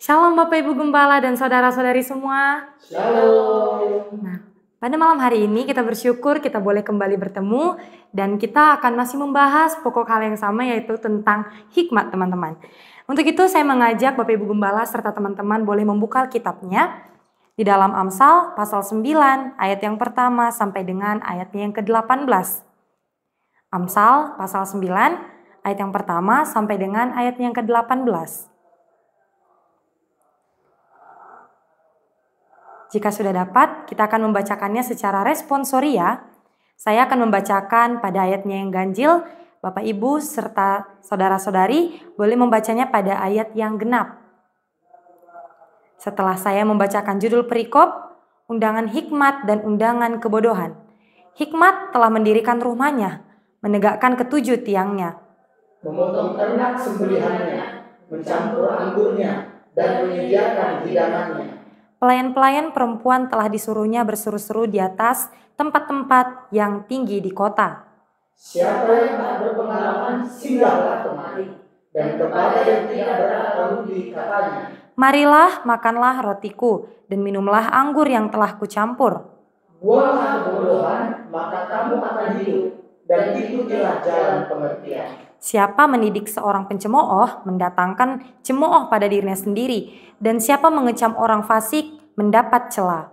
Shalom Bapak Ibu Gembala dan saudara-saudari semua. Shalom. Nah, pada malam hari ini kita bersyukur kita boleh kembali bertemu dan kita akan masih membahas pokok hal yang sama, yaitu tentang hikmat, teman-teman. Untuk itu saya mengajak Bapak Ibu Gembala serta teman-teman boleh membuka Alkitabnya di dalam Amsal pasal 9 ayat yang pertama sampai dengan ayatnya yang ke-18. Amsal pasal 9 ayat yang pertama sampai dengan ayat yang ke-18. Jika sudah dapat, kita akan membacakannya secara responsoria. Saya akan membacakan pada ayatnya yang ganjil. Bapak Ibu serta saudara-saudari boleh membacanya pada ayat yang genap. Setelah saya membacakan judul perikop, undangan hikmat dan undangan kebodohan. Hikmat telah mendirikan rumahnya, menegakkan ketujuh tiangnya, Memotong ternak sembelihannya, mencampur anggurnya, dan menyediakan hidangannya. Pelayan-pelayan perempuan telah disuruhnya berseru-seru di atas tempat-tempat yang tinggi di kota. Siapa yang tak berpengalaman, singgahlah kemari, dan kepada yang tidak berakal budi katanya, Marilah, makanlah rotiku, dan minumlah anggur yang telah kucampur. buanglah kebodohan, maka kamu akan hidup, dan ikutilah jalan pengertian. Siapa mendidik seorang pencemooh, mendatangkan cemooh pada dirinya sendiri, dan siapa mengecam orang fasik, mendapat cela.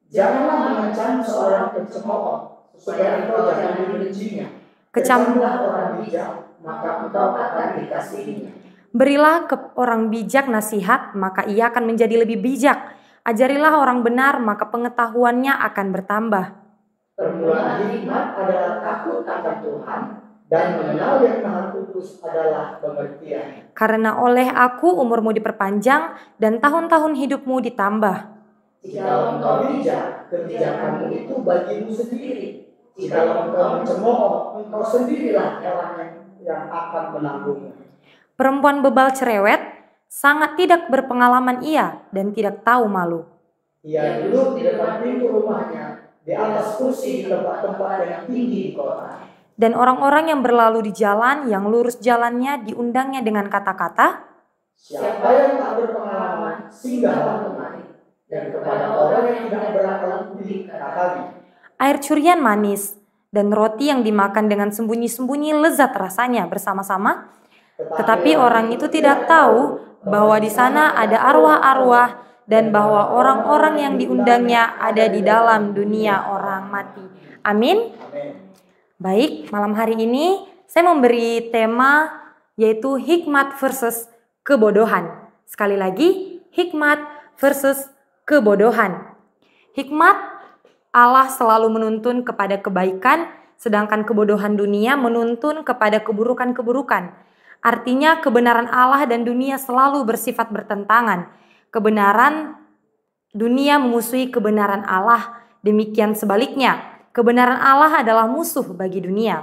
Janganlah mengecam seorang pencemooh, supaya engkau jangan membencinya. Kecam- Kecamlah orang bijak, maka engkau akan dikasihinya. Berilah ke orang bijak nasihat, maka ia akan menjadi lebih bijak. Ajarilah orang benar, maka pengetahuannya akan bertambah. Permulaan hikmat adalah takut akan Tuhan, dan mengenal yang Maha Kudus adalah pengertian. Karena oleh aku umurmu diperpanjang, dan tahun-tahun hidupmu ditambah. Jikalau engkau bijak, kebijakanmu itu bagimu sendiri. Jikalau engkau mencemooh, engkau sendirilah orang yang akan menanggungnya. Perempuan bebal cerewet, sangat tidak berpengalaman ia, dan tidak tahu malu. Ia duduk di depan pintu rumahnya, di atas kursi di tempat-tempat yang tinggi di kota. Dan orang-orang yang berlalu di jalan, yang lurus jalannya, diundangnya dengan kata-kata, Siapa yang tak berpengalaman, singgahlah kemari, dan kepada orang yang tidak berakal budi katanya, air curian manis, dan roti yang dimakan dengan sembunyi-sembunyi lezat rasanya bersama-sama. Tetapi orang itu tidak tahu bahwa di sana ada arwah-arwah, dan bahwa orang-orang yang diundangnya ada di dalam dunia orang mati. Amin. Amin. Baik, malam hari ini saya memberi tema yaitu hikmat versus kebodohan. Sekali lagi, hikmat versus kebodohan. Hikmat, Allah selalu menuntun kepada kebaikan, sedangkan kebodohan dunia menuntun kepada keburukan-keburukan. Artinya kebenaran Allah dan dunia selalu bersifat bertentangan. Kebenaran dunia memusuhi kebenaran Allah, demikian sebaliknya. Kebenaran Allah adalah musuh bagi dunia.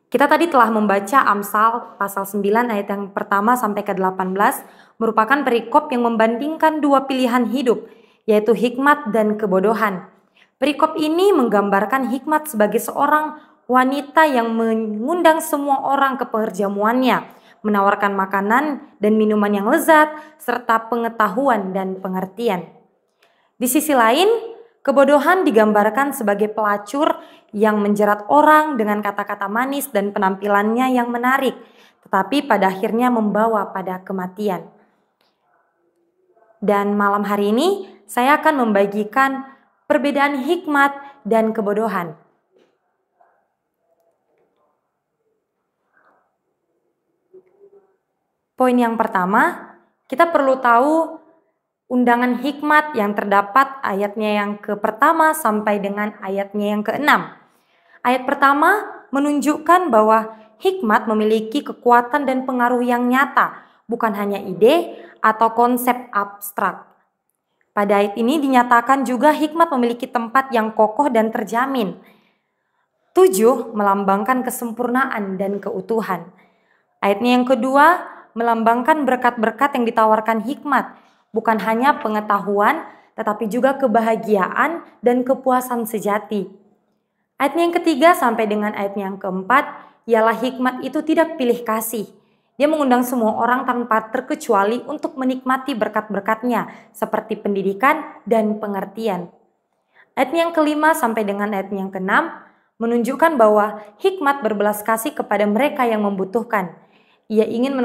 Kita tadi telah membaca Amsal pasal 9 ayat yang pertama sampai ke-18, merupakan perikop yang membandingkan dua pilihan hidup, yaitu hikmat dan kebodohan. Perikop ini menggambarkan hikmat sebagai seorang wanita yang mengundang semua orang ke perjamuannya, menawarkan makanan dan minuman yang lezat, serta pengetahuan dan pengertian. Di sisi lain, kebodohan digambarkan sebagai pelacur yang menjerat orang dengan kata-kata manis dan penampilannya yang menarik, tetapi pada akhirnya membawa pada kematian. Dan malam hari ini saya akan membagikan perbedaan hikmat dan kebodohan. Poin yang pertama, kita perlu tahu undangan hikmat yang terdapat ayatnya yang ke-1 sampai dengan ayatnya yang ke-6. Ayat pertama menunjukkan bahwa hikmat memiliki kekuatan dan pengaruh yang nyata, bukan hanya ide atau konsep abstrak. Pada ayat ini dinyatakan juga hikmat memiliki tempat yang kokoh dan terjamin. 7 melambangkan kesempurnaan dan keutuhan. Ayatnya yang kedua melambangkan berkat-berkat yang ditawarkan hikmat, bukan hanya pengetahuan, tetapi juga kebahagiaan dan kepuasan sejati. Ayatnya yang ketiga sampai dengan ayatnya yang keempat, ialah hikmat itu tidak pilih kasih. Dia mengundang semua orang tanpa terkecuali untuk menikmati berkat-berkat-Nya seperti pendidikan dan pengertian. Ayat yang kelima sampai dengan ayat yang keenam menunjukkan bahwa hikmat berbelas kasih kepada mereka yang membutuhkan. Ia ingin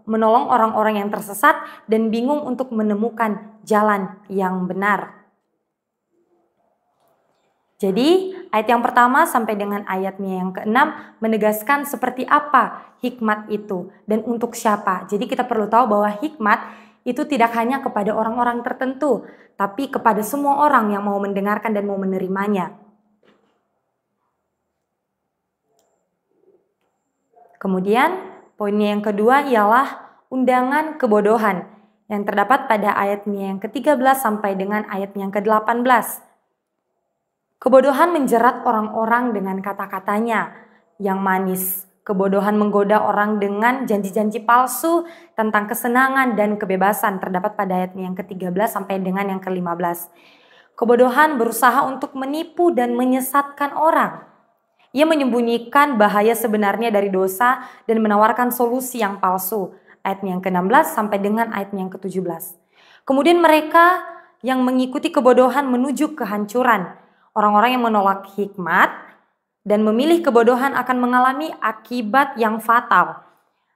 menolong orang-orang yang tersesat dan bingung untuk menemukan jalan yang benar. Jadi ayat yang pertama sampai dengan ayatnya yang keenam menegaskan seperti apa hikmat itu dan untuk siapa. Jadi kita perlu tahu bahwa hikmat itu tidak hanya kepada orang-orang tertentu, tapi kepada semua orang yang mau mendengarkan dan mau menerimanya. Kemudian poinnya yang kedua ialah undangan kebodohan yang terdapat pada ayatnya yang ke-13 sampai dengan ayat yang ke-18. Kebodohan menjerat orang-orang dengan kata-katanya yang manis. Kebodohan menggoda orang dengan janji-janji palsu tentang kesenangan dan kebebasan terdapat pada ayat yang ke-13 sampai dengan yang ke-15. Kebodohan berusaha untuk menipu dan menyesatkan orang. Ia menyembunyikan bahaya sebenarnya dari dosa dan menawarkan solusi yang palsu. Ayat yang ke-16 sampai dengan ayat yang ke-17. Kemudian mereka yang mengikuti kebodohan menuju kehancuran. Orang-orang yang menolak hikmat dan memilih kebodohan akan mengalami akibat yang fatal.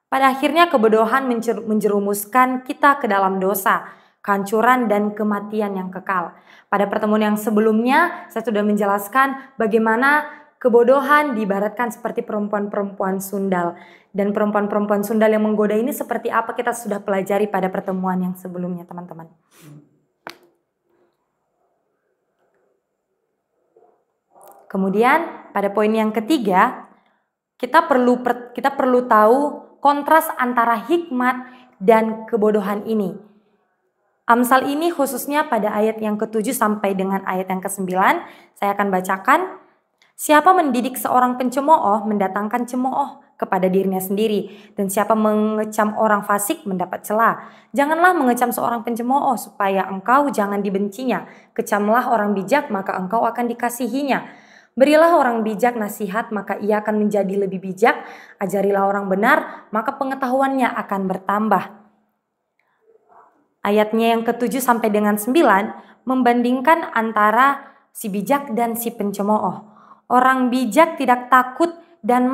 Pada akhirnya kebodohan menjerumuskan kita ke dalam dosa, kehancuran dan kematian yang kekal. Pada pertemuan yang sebelumnya saya sudah menjelaskan bagaimana kebodohan diibaratkan seperti perempuan-perempuan sundal. Dan perempuan-perempuan sundal yang menggoda ini seperti apa kita sudah pelajari pada pertemuan yang sebelumnya, teman-teman. Kemudian pada poin yang ketiga, kita perlu tahu kontras antara hikmat dan kebodohan ini. Amsal ini khususnya pada ayat yang ke-7 sampai dengan ayat yang ke-9, saya akan bacakan. Siapa mendidik seorang pencemooh mendatangkan cemooh kepada dirinya sendiri, dan siapa mengecam orang fasik mendapat celah. Janganlah mengecam seorang pencemooh supaya engkau jangan dibencinya. Kecamlah orang bijak maka engkau akan dikasihinya. Berilah orang bijak nasihat maka ia akan menjadi lebih bijak. Ajarilah orang benar maka pengetahuannya akan bertambah. Ayatnya yang ke-7 sampai dengan 9 membandingkan antara si bijak dan si pencemooh. Orang bijak tidak takut dan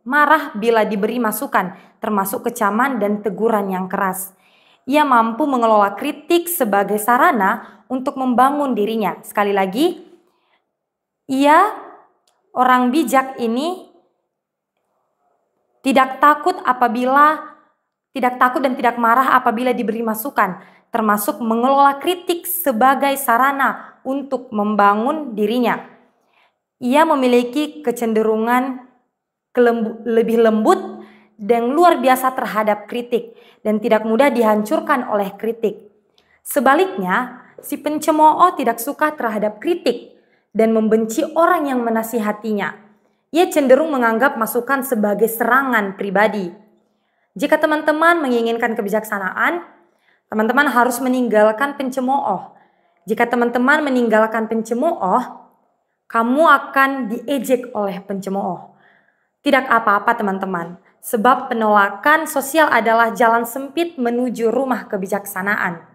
marah bila diberi masukan, termasuk kecaman dan teguran yang keras. Ia mampu mengelola kritik sebagai sarana untuk membangun dirinya. Sekali lagi, orang bijak ini tidak takut dan tidak marah apabila diberi masukan, termasuk mengelola kritik sebagai sarana untuk membangun dirinya. Ia memiliki kecenderungan lebih lembut dan luar biasa terhadap kritik dan tidak mudah dihancurkan oleh kritik. Sebaliknya, si pencemooh tidak suka terhadap kritik dan membenci orang yang menasihatinya. Ia cenderung menganggap masukan sebagai serangan pribadi. Jika teman-teman menginginkan kebijaksanaan, teman-teman harus meninggalkan pencemooh. Jika teman-teman meninggalkan pencemooh, kamu akan diejek oleh pencemooh. Tidak apa-apa teman-teman, sebab penolakan sosial adalah jalan sempit menuju rumah kebijaksanaan.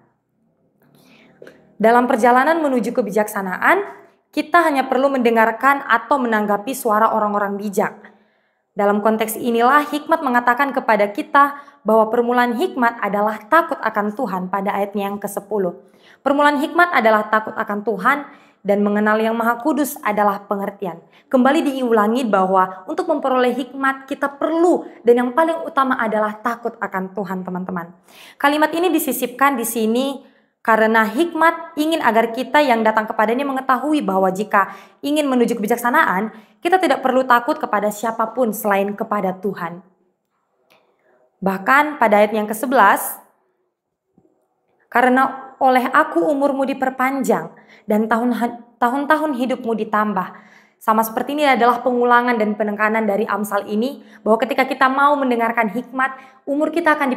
Dalam perjalanan menuju kebijaksanaan, kita hanya perlu mendengarkan atau menanggapi suara orang-orang bijak. Dalam konteks inilah hikmat mengatakan kepada kita bahwa permulaan hikmat adalah takut akan Tuhan pada ayatnya yang ke-10. Permulaan hikmat adalah takut akan Tuhan dan mengenal yang Maha Kudus adalah pengertian. Kembali diulangi bahwa untuk memperoleh hikmat kita perlu dan yang paling utama adalah takut akan Tuhan, teman-teman. Kalimat ini disisipkan di sini karena hikmat ingin agar kita yang datang kepadanya mengetahui bahwa jika ingin menuju kebijaksanaan, kita tidak perlu takut kepada siapapun selain kepada Tuhan. Bahkan pada ayat yang ke-11, karena oleh aku umurmu diperpanjang dan tahun-tahun hidupmu ditambah. Sama seperti ini adalah pengulangan dan penekanan dari Amsal ini, bahwa ketika kita mau mendengarkan hikmat, umur kita akan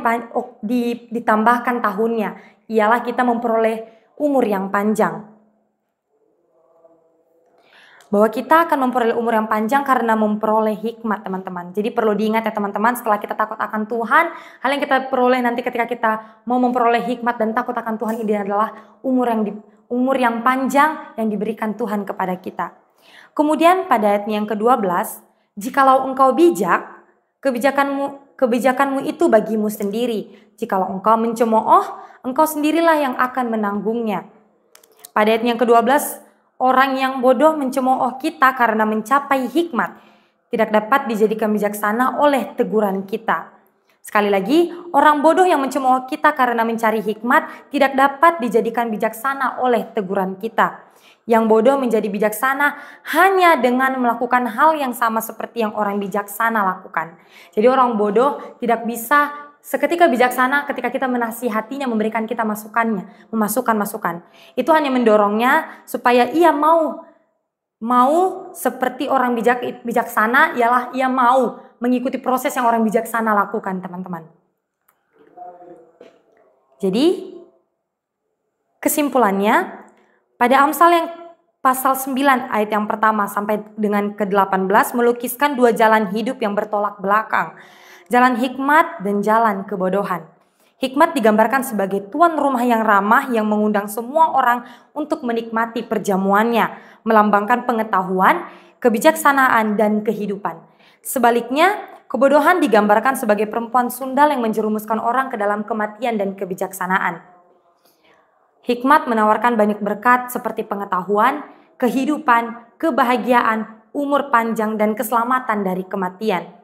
ditambahkan tahunnya. Ialah kita memperoleh umur yang panjang. bahwa kita akan memperoleh umur yang panjang karena memperoleh hikmat, teman-teman. Jadi perlu diingat ya teman-teman, setelah kita takut akan Tuhan, hal yang kita peroleh nanti ketika kita mau memperoleh hikmat dan takut akan Tuhan ini adalah umur yang panjang yang diberikan Tuhan kepada kita. Kemudian pada ayat yang ke-12, jikalau engkau bijak, kebijakanmu itu bagimu sendiri. Jikalau engkau mencemooh, engkau sendirilah yang akan menanggungnya. Pada ayat yang ke-12, orang yang bodoh mencemooh kita karena mencapai hikmat, tidak dapat dijadikan bijaksana oleh teguran kita. Sekali lagi, orang bodoh yang mencemooh kita karena mencari hikmat, tidak dapat dijadikan bijaksana oleh teguran kita. Yang bodoh menjadi bijaksana hanya dengan melakukan hal yang sama seperti yang orang bijaksana lakukan. Jadi orang bodoh tidak bisa seketika bijaksana ketika kita menasihatinya, memberikan kita memasukkan masukan. Itu hanya mendorongnya supaya ia mau seperti orang bijaksana, ialah ia mau mengikuti proses yang orang bijaksana lakukan, teman-teman. Jadi kesimpulannya, pada Amsal yang pasal 9 ayat yang pertama sampai dengan ke-18 melukiskan dua jalan hidup yang bertolak belakang. Jalan hikmat dan jalan kebodohan. Hikmat digambarkan sebagai tuan rumah yang ramah yang mengundang semua orang untuk menikmati perjamuannya, melambangkan pengetahuan, kebijaksanaan, dan kehidupan. Sebaliknya, kebodohan digambarkan sebagai perempuan sundal yang menjerumuskan orang ke dalam kematian dan kebijaksanaan. Hikmat menawarkan banyak berkat seperti pengetahuan, kehidupan, kebahagiaan, umur panjang, dan keselamatan dari kematian.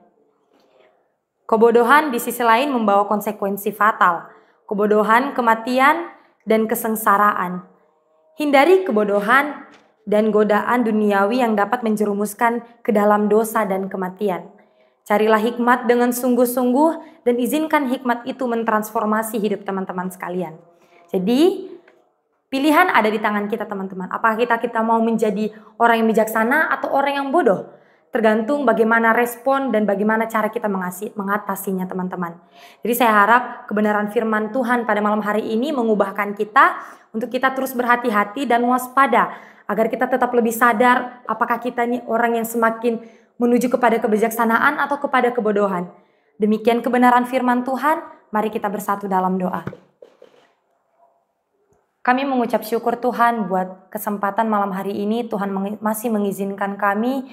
Kebodohan di sisi lain membawa konsekuensi fatal, kebodohan, kematian, dan kesengsaraan. Hindari kebodohan dan godaan duniawi yang dapat menjerumuskan ke dalam dosa dan kematian. Carilah hikmat dengan sungguh-sungguh dan izinkan hikmat itu mentransformasi hidup teman-teman sekalian. Jadi, pilihan ada di tangan kita, teman-teman. Apakah kita mau menjadi orang yang bijaksana atau orang yang bodoh? Tergantung bagaimana respon dan bagaimana cara kita mengatasinya, teman-teman. Jadi saya harap kebenaran firman Tuhan pada malam hari ini mengubahkan kita untuk kita terus berhati-hati dan waspada agar kita tetap lebih sadar apakah kita ini orang yang semakin menuju kepada kebijaksanaan atau kepada kebodohan. Demikian kebenaran firman Tuhan, mari kita bersatu dalam doa. Kami mengucap syukur Tuhan buat kesempatan malam hari ini. Tuhan masih mengizinkan kami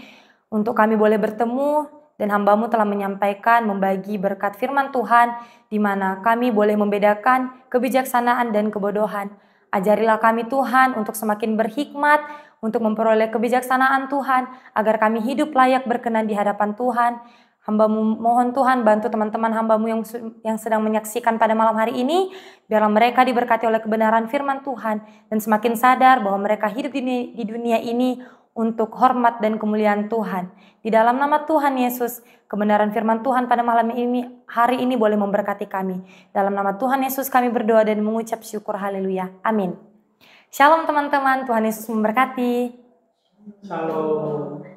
untuk kami boleh bertemu dan hamba-Mu telah menyampaikan, membagi berkat firman Tuhan di mana kami boleh membedakan kebijaksanaan dan kebodohan. Ajarilah kami Tuhan untuk semakin berhikmat, untuk memperoleh kebijaksanaan Tuhan, agar kami hidup layak berkenan di hadapan Tuhan. Hamba-Mu mohon Tuhan bantu teman-teman hamba-Mu yang sedang menyaksikan pada malam hari ini, biarlah mereka diberkati oleh kebenaran firman Tuhan dan semakin sadar bahwa mereka hidup di dunia ini untuk hormat dan kemuliaan Tuhan. Di dalam nama Tuhan Yesus, kebenaran firman Tuhan pada malam ini, hari ini boleh memberkati kami. Dalam nama Tuhan Yesus kami berdoa dan mengucap syukur, haleluya, amin. Shalom teman-teman, Tuhan Yesus memberkati. Shalom.